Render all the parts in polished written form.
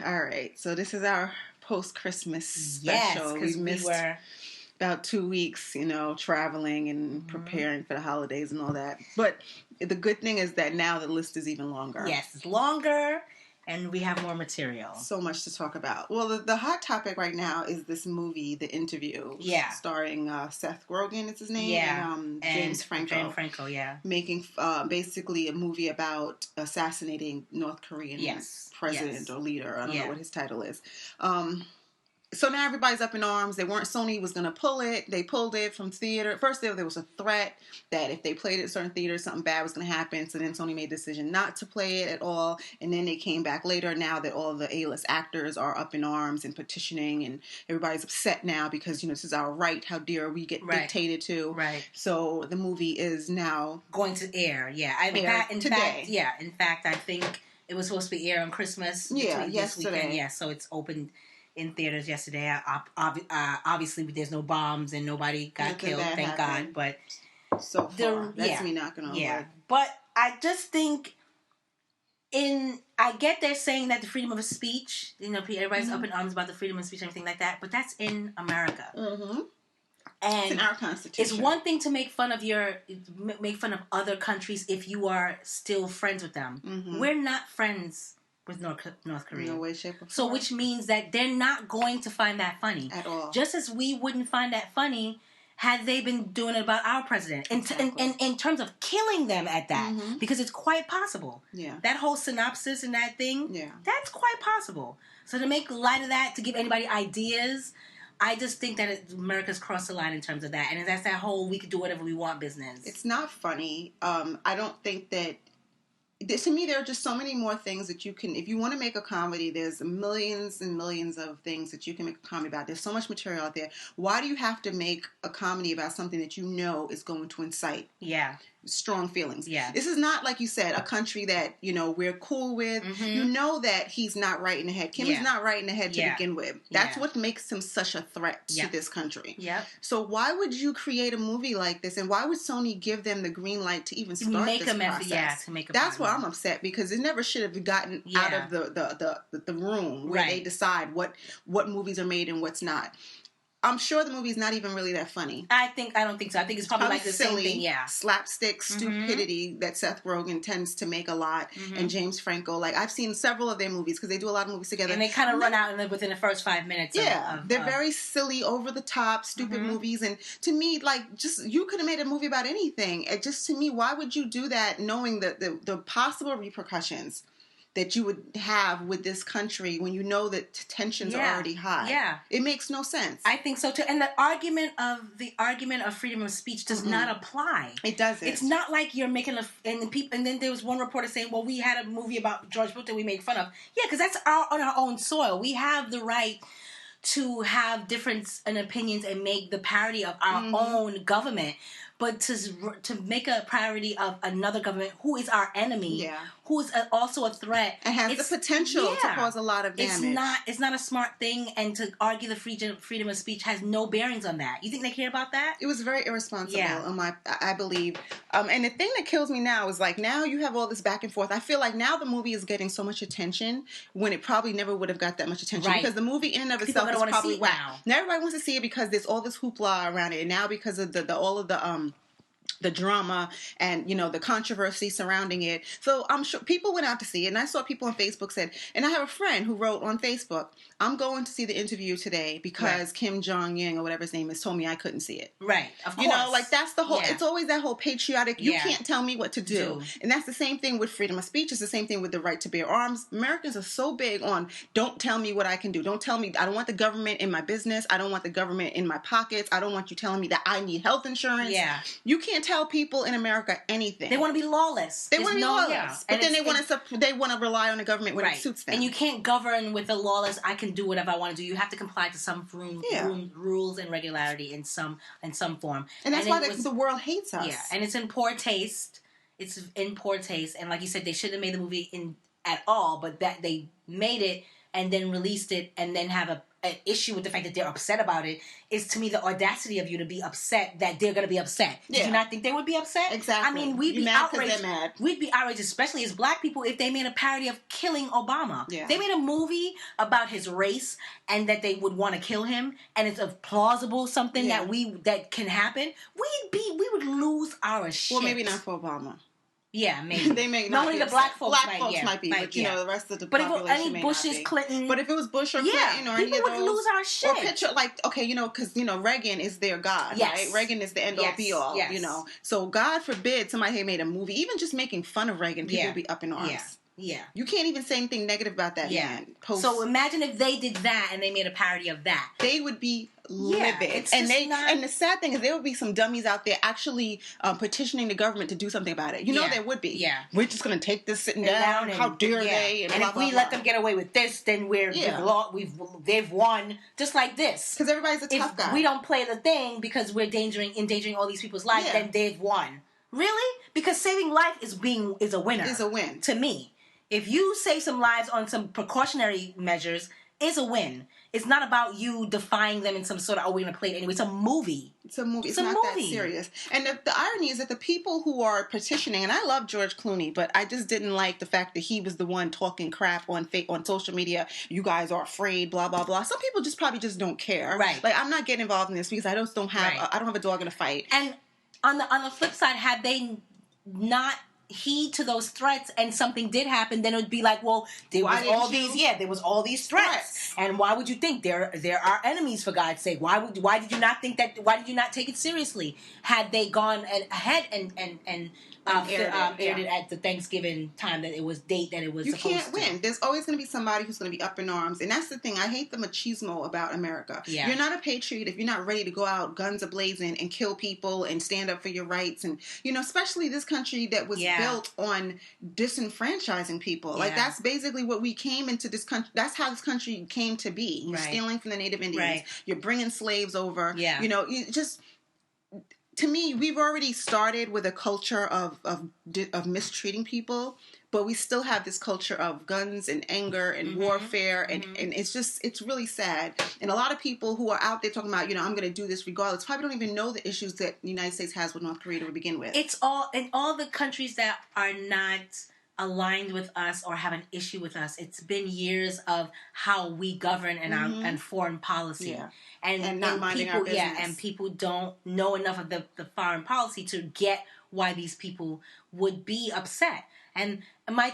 All right, so this is our post-Christmas Yes, special. because We missed about 2 weeks, traveling and preparing for the holidays and all that. But the good thing is that now the list is even longer. Yes, it's longer, and we have more material. So much to talk about. Well, the hot topic right now is this movie, The Interview. Yeah. Starring Seth Rogen, is his name? Yeah. And James Franco. James Franco, yeah. Making basically a movie about assassinating North Korean president or leader. I don't know what his title is. So now everybody's up in arms. Sony was going to pull it. They pulled it from theater. First, there was a threat that if they played it at certain theaters, something bad was going to happen. So then Sony made the decision not to play it at all. And then they came back later now that all the A-list actors are up in arms and petitioning. And everybody's upset now because, this is our right. How dare we get dictated to. Right. So the movie is now going to air. Yeah. In fact, I think it was supposed to be aired on Christmas. Yeah, yesterday. This weekend. Yeah, so it's opened in theaters yesterday. Obviously, there's no bombs and nobody got killed, thank God. But so far, that's me knocking on wood. But I just think I get they're saying that the freedom of speech, everybody's up in arms about the freedom of speech and everything like that, but that's in America. Mm-hmm. And it's in our Constitution. It's one thing to make fun of other countries if you are still friends with them. Mm-hmm. We're not friends with North Korea. No way, shape, or form. So which means that they're not going to find that funny. At all. Just as we wouldn't find that funny had they been doing it about our president. In terms of killing them at that. Mm-hmm. Because it's quite possible. Yeah. That whole synopsis and that thing, that's quite possible. So to make light of that, to give anybody ideas, I just think that America's crossed the line in terms of that. And that's that whole we could do whatever we want business. It's not funny. I don't think that... To me, there are just so many more things that you can... If you want to make a comedy, there's millions and millions of things that you can make a comedy about. There's so much material out there. Why do you have to make a comedy about something that you know is going to incite strong feelings? Yeah. This is not, like you said, a country that, we're cool with. Mm-hmm. You know that he's not right in the head. Kim is not right in the head to begin with. That's what makes him such a threat to this country. Yep. So why would you create a movie like this? And why would Sony give them the green light to even start this process? To make a That's why I'm upset, because it never should have gotten out of the room where they decide what movies are made and what's not. I'm sure the movie's not even really that funny. I don't think so. I think it's probably like the silly, same thing, slapstick stupidity that Seth Rogen tends to make a lot, and James Franco. Like, I've seen several of their movies because they do a lot of movies together. And they kind of run out within the first 5 minutes. They're very silly, over the top, stupid movies. And to me, you could have made a movie about anything. It just, to me, why would you do that knowing the possible repercussions that you would have with this country when you know that tensions are already high? Yeah. It makes no sense. I think so too. And the argument of freedom of speech does not apply. It doesn't. It's not like you're making and then there was one reporter saying, well, we had a movie about George Bush that we made fun of. Yeah, because that's on our own soil. We have the right to have difference and opinions and make the parody of our own government. But to make a priority of another government who is our enemy, who is also a threat, and has the potential to cause a lot of damage. It's not a smart thing, and to argue the freedom of speech has no bearings on that. You think they care about that? It was very irresponsible, I believe. And the thing that kills me now is, now you have all this back and forth. I feel like now the movie is getting so much attention when it probably never would have got that much attention, because the movie in and of itself is probably whack. Now everybody wants to see it because there's all this hoopla around it, and now because of all of the drama and, the controversy surrounding it. So I'm sure people went out to see it, and I saw people on Facebook said, and I have a friend who wrote on Facebook, I'm going to see The Interview today because Kim Jong-un or whatever his name is told me I couldn't see it. Right, of course. That's the whole, it's always that whole patriotic, you can't tell me what to do. And that's the same thing with freedom of speech. It's the same thing with the right to bear arms. Americans are so big on, don't tell me what I can do. Don't tell me, I don't want the government in my business. I don't want the government in my pockets. I don't want you telling me that I need health insurance. Yeah. You can't tell people in America anything. They want to be lawless. They want to be lawless. But then they want to rely on the government when it suits them. And you can't govern with the lawless, I can do whatever I want to do. You have to comply to some rules and regularity in some form. And that's why the world hates us. Yeah, and it's in poor taste. It's in poor taste. And like you said, they shouldn't have made the movie at all, but that they made it and then released it and then have an issue with the fact that they're upset about it is, to me, the audacity of you to be upset that they're going to be upset. Did you not think they would be upset? Exactly. I mean, we'd be outraged. We'd be outraged, especially as black people, if they made a parody of killing Obama. Yeah. They made a movie about his race and that they would want to kill him, and it's a plausible something that can happen. We would lose our shit. Well, maybe not for Obama. Yeah, maybe. They may not only the black folks might be, but the rest of the population any may Bush's, not be. Clinton. But if it was Bush or Clinton or any of those, people would lose our shit. Or picture because Reagan is their God, right? Reagan is the end all be all, So God forbid somebody had made a movie, even just making fun of Reagan, people would be up in arms. Yeah. You can't even say anything negative about that man. So imagine if they did that and they made a parody of that. They would be livid. And the sad thing is there would be some dummies out there actually petitioning the government to do something about it. There would be. Yeah. We're just going to take this sitting down. How dare they? And if we let them get away with this, then they've won. Just like this. Because everybody's a tough guy. If we don't play the thing because we're endangering all these people's lives, then they've won. Really? Because saving life is a winner. Is a win. To me. If you save some lives on some precautionary measures, is a win. It's not about you defying them in some sort of, we're going to play it anyway. It's a movie. It's a movie. It's not that serious. And the irony is that the people who are petitioning, and I love George Clooney, but I just didn't like the fact that he was the one talking crap on social media. You guys are afraid, blah, blah, blah. Some people probably just don't care. Right. Like, I'm not getting involved in this because I just don't have, I don't have a dog in a fight. And on the flip side, had they not heed to those threats and something did happen, then it would be like, well, there was all these threats. And why would you think there are enemies, for God's sake? Why did you not think that? Why did you not take it seriously? Had they gone ahead and aired it at the Thanksgiving time that it was supposed to. You can't win. There's always going to be somebody who's going to be up in arms, and that's the thing. I hate the machismo about America. Yeah. You're not a patriot if you're not ready to go out guns a-blazing and kill people and stand up for your rights, and especially this country that was built on disenfranchising people. Like that's basically what we came into this country. That's how this country came to be. You're stealing from the Native Indians. Right. You're bringing slaves over. Yeah. To me, we've already started with a culture of mistreating people, but we still have this culture of guns and anger and warfare, and it's really sad. And a lot of people who are out there talking about, I'm going to do this regardless, probably don't even know the issues that the United States has with North Korea to begin with. It's all in all the countries that are not aligned with us or have an issue with us. It's been years of how we govern and foreign policy. Yeah. And not minding our business. Yeah, and people don't know enough of the foreign policy to get why these people would be upset. And my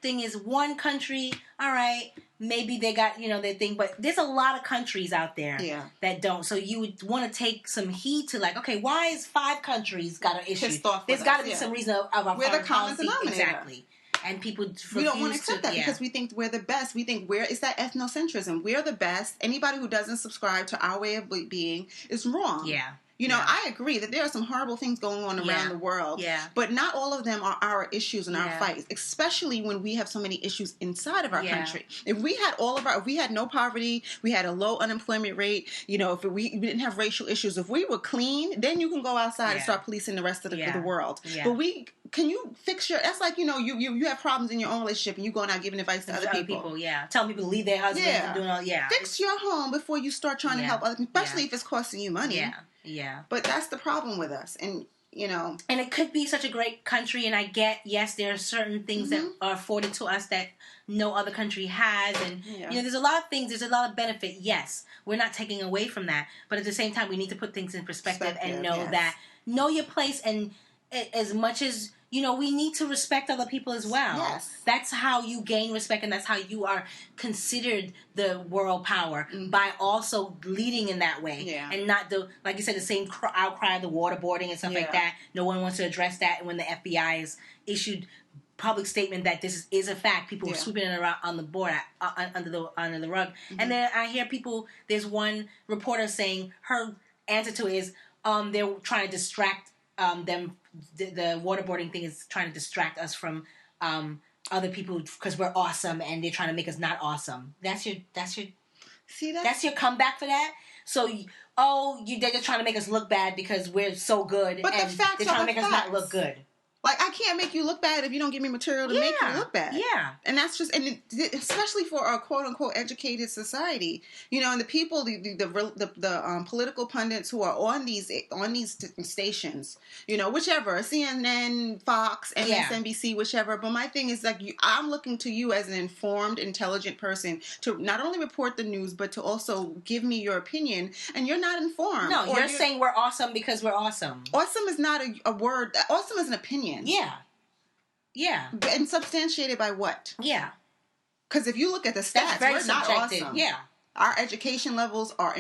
thing is, one country, all right, maybe they got, their thing, but there's a lot of countries out there that don't. So you would want to take some heed to, like, okay, why is 5 countries got an issue? There's got to be some reason of our foreign policy. Exactly. And people we don't want to accept that because we think we're the best. We think it's that ethnocentrism. We're the best. Anybody who doesn't subscribe to our way of being is wrong. Yeah. I agree that there are some horrible things going on around the world. Yeah. But not all of them are our issues and our fights, especially when we have so many issues inside of our country. If we had if we had no poverty, we had a low unemployment rate, if we didn't have racial issues, if we were clean, then you can go outside and start policing the rest of the world. Yeah. But can you fix that's like, you have problems in your own relationship and you going out giving advice to other people. Telling people to leave their husbands and doing all, Fix your home before you start trying to help other people, especially if it's costing you money. Yeah. But that's the problem with us. And, And it could be such a great country, and I get, yes, there are certain things that are afforded to us that no other country has. And, there's a lot of things, there's a lot of benefit. Yes, we're not taking away from that. But at the same time, we need to put things in perspective and know know your place. And as much as, we need to respect other people as well. Yes. That's how you gain respect, and that's how you are considered the world power, by also leading in that way. Yeah. And not like you said, the same outcry of the waterboarding and stuff like that. No one wants to address that. And when the FBI has issued public statement that this is a fact, people are sweeping it around on the board, under the rug. And then I hear there's one reporter saying her answer to it is they're trying to distract them. The waterboarding thing is trying to distract us from other people because we're awesome, and they're trying to make us not awesome. That's your comeback for that. So they're just trying to make us look bad because we're so good, but and they're trying to make us not look good. Like, I can't make you look bad if you don't give me material to make you look bad. Yeah. And that's just, and especially for a quote unquote educated society, you know, and the people, the political pundits who are on these stations, you know, whichever, CNN, Fox, MSNBC, whichever. But my thing is, like, I'm looking to you as an informed, intelligent person to not only report the news, but to also give me your opinion. And you're not informed. No, you're saying we're awesome because we're awesome. Awesome is not a word. Awesome is an opinion. Yeah. Yeah. And substantiated by what? Yeah. Because if you look at the stats, we're not awesome. Yeah. Our education levels are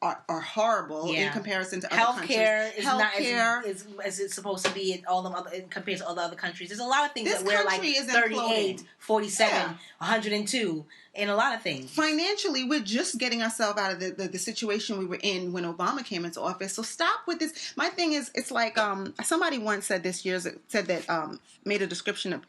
are horrible in comparison to other countries. Healthcare is not as it's supposed to be in all the other, compared to all the other countries. There's a lot of things that we're like 38, 47, 102 in a lot of things. Financially, we're just getting ourselves out of the situation we were in when Obama came into office. So stop with this. My thing is, it's like somebody once said made a description of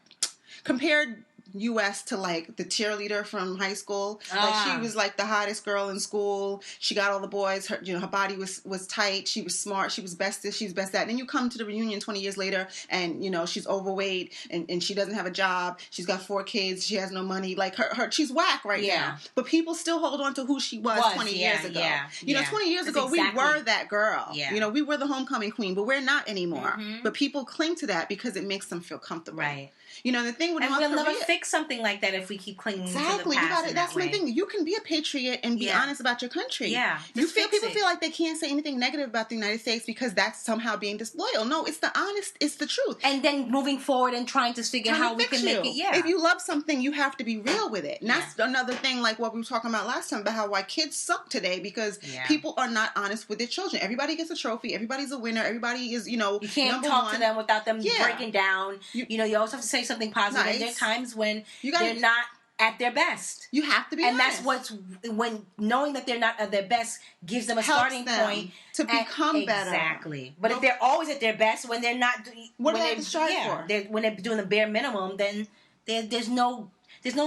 compared U.S. to like the cheerleader from high school. Like, she was like the hottest girl in school. She got all the boys. Her body was tight. She was smart. She was best this. She was best that. And then you come to the reunion 20 years later, and you know she's overweight and she doesn't have a job. She's got 4 kids. She has no money. Like she's whack now. But people still hold on to who she was 20 years ago. You know, 20 years ago we were that girl. You know, we were the homecoming queen, but we're not anymore. Mm-hmm. But people cling to that because it makes them feel comfortable. Right. You know, the thing with North Korea... And we'll never fix something like that if we keep clinging to the past. That's my thing. You can be a patriot and be honest about your country. Yeah. People feel like they can't say anything negative about the United States because that's somehow being disloyal. No, it's the truth. And then moving forward and trying to figure out how we can make it. Yeah. If you love something, you have to be real with it. And that's another thing, like what we were talking about last time, about why kids suck today, because people are not honest with their children. Everybody gets a trophy. Everybody's a winner. Everybody is, you know, you can't talk to them without them breaking down. You know, you always have to say something positive. Nice. There are times when they're not at their best. You have to be honest. And that's when knowing that they're not at their best gives them a starting point to become better. Exactly. But if they're always at their best, when they're not, what do they have to strive for? When they're doing the bare minimum, then there's no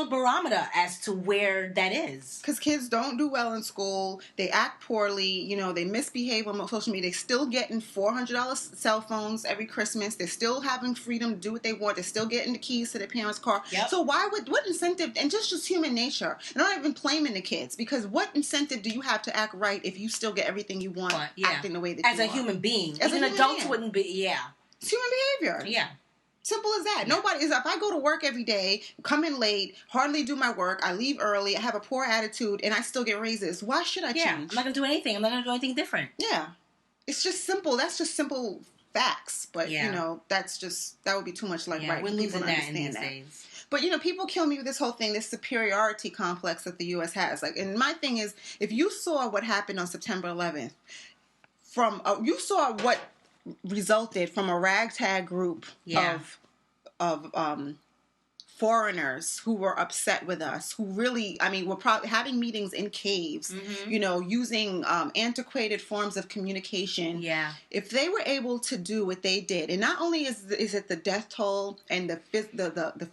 barometer as to where that is. Because kids don't do well in school. They act poorly. You know, they misbehave on social media. They're still getting $400 cell phones every Christmas. They're still having freedom to do what they want. They're still getting the keys to their parents' car. Yep. So what incentive, and just human nature. I'm not even blaming the kids, because what incentive do you have to act right if you still get everything you want acting the way that as you a human being. As an adult wouldn't be, It's human behavior. Yeah. Simple as that. Nobody is. If I go to work every day, come in late, hardly do my work, I leave early, I have a poor attitude, and I still get raises, why should I change? I'm not going to do anything. I'm not going to do anything different. Yeah. It's just simple. That's just simple facts. But, you know, that would be too much like right. We're losing that in these days. But, you know, people kill me with this whole thing, this superiority complex that the U.S. has. Like, and my thing is, if you saw what happened on September 11th, you saw what resulted from a ragtag group of foreigners who were upset with us, who really, I mean, were probably having meetings in caves, you know, using antiquated forms of communication. Yeah. If they were able to do what they did, and not only is it the death toll and the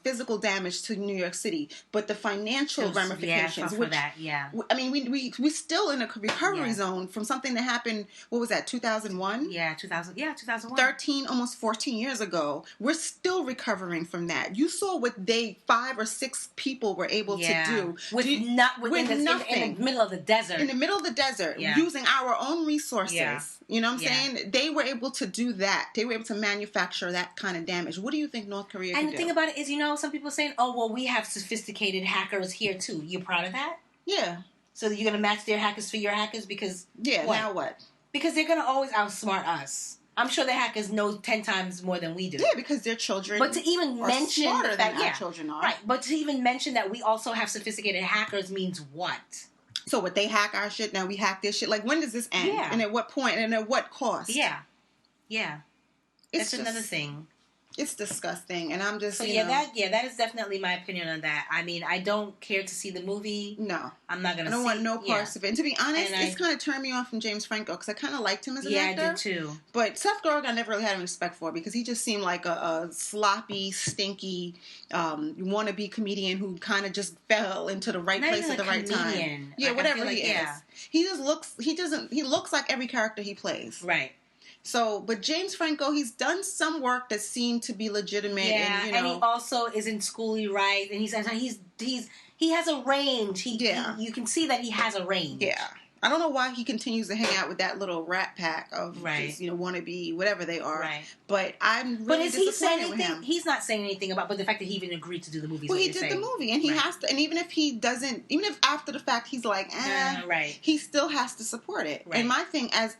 physical damage to New York City, but the financial ramifications. For that, I mean, we still in a recovery zone from something that happened, what was that, 2001? 2001. 13, almost 14 years ago. We're still recovering from that. You saw what 5 or 6 people were able to do with nothing in the middle of the desert. In the middle of the desert, using our own resources. Yeah. You know what I'm saying? They were able to do that. They were able to manufacture that kind of damage. What do you think North Korea can do? And the thing about it is, you know, some people are saying, oh, well, we have sophisticated hackers here too. You proud of that? Yeah. So you're going to match their hackers for your hackers because... Yeah, now what? Because they're going to always outsmart us. I'm sure the hackers know 10 times more than we do. Yeah, because their children but to even mention smarter than our children are. Right, but to even mention that we also have sophisticated hackers means what? So what, they hack our shit, now we hack their shit? Like, when does this end? Yeah. And at what point? And at what cost? Yeah. Yeah. That's another thing. It's disgusting, and I'm just, that is definitely my opinion on that. I mean, I don't care to see the movie. No. I'm not going to see it. I don't want no parts of it. And to be honest, it's kind of turned me off from James Franco, because I kind of liked him as an actor. Yeah, I did too. But Seth Rogen, I never really had any respect for, because he just seemed like a sloppy, stinky, wannabe comedian who kind of just fell into the right place at the right time. Yeah, like, whatever he is. He just looks, he looks like every character he plays. Right. So, but James Franco, he's done some work that seemed to be legitimate. Yeah, and, you know, and he also isn't schooly right, and he has a range. You can see that he has a range. Yeah. I don't know why he continues to hang out with that little rat pack of just, wannabe, whatever they are. Right. But I'm really disappointed with him. He's not saying anything about, but the fact that he even agreed to do the movie. Well, he did the movie, and he has to. And even if he doesn't, even if after the fact he's like, he still has to support it. Right. And my thing as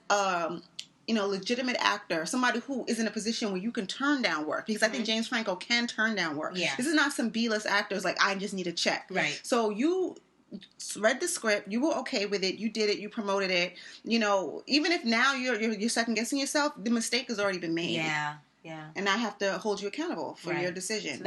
legitimate actor, somebody who is in a position where you can turn down work, because I think James Franco can turn down work. Yeah. This is not some B-list actors like, I just need a check. Right. So you read the script, you were okay with it, you did it, you promoted it. Even if now you're second guessing yourself, the mistake has already been made. Yeah. Yeah. And I have to hold you accountable for your decision. So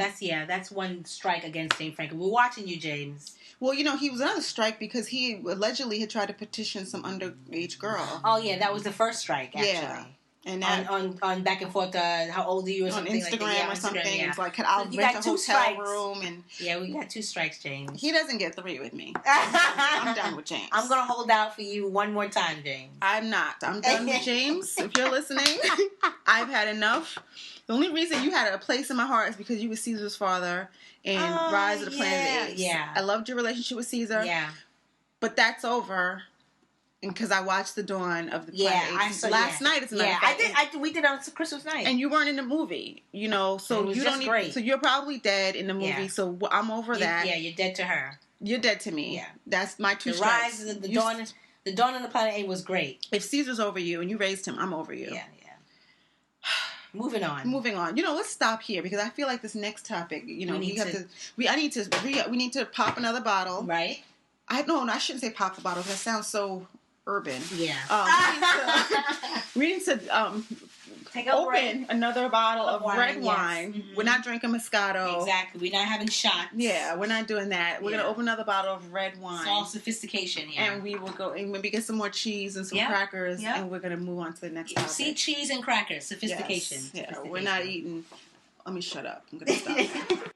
that's one strike against James Franco. We're watching you, James. Well, he was another strike because he allegedly had tried to petition some underage girl. Oh yeah, that was the first strike, actually. Yeah. And on back and forth, how old are you or something like that? On Instagram or something. Yeah. It's like, I'll rent a hotel room. And yeah, we got 2 strikes, James. He doesn't get 3 with me. I'm done with James. I'm going to hold out for you one more time, James. I'm not. I'm done with James. If you're listening, I've had enough. The only reason you had a place in my heart is because you were Caesar's father in Rise of the Planet of the Apes. Yeah. I loved your relationship with Caesar. Yeah. But that's over. And because I watched The Dawn of the Planet of the Apes last night. As a matter of fact. We did on Christmas night. And you weren't in the movie, so you don't need. So you're probably dead in the movie. Yeah. So I'm over that. Yeah, you're dead to her. You're dead to me. Yeah. That's my 2 strikes. The Dawn. The Dawn of the Planet of the Apes was great. If Caesar's over you and you raised him, I'm over you. Yeah. Moving on. Let's stop here because I feel like this next topic, we need to pop another bottle. Right. I shouldn't say pop the bottle because that sounds so urban. Yeah. We need to open another bottle of red wine. Mm-hmm. We're not drinking Moscato. Exactly. We're not having shots. Yeah, we're not doing that. We're going to open another bottle of red wine. It's all sophistication, And we will go and maybe get some more cheese and some crackers, and we're going to move on to the next topic. See, cheese and crackers. Sophistication. Yes. Yeah, we're not eating. Let me shut up. I'm going to stop.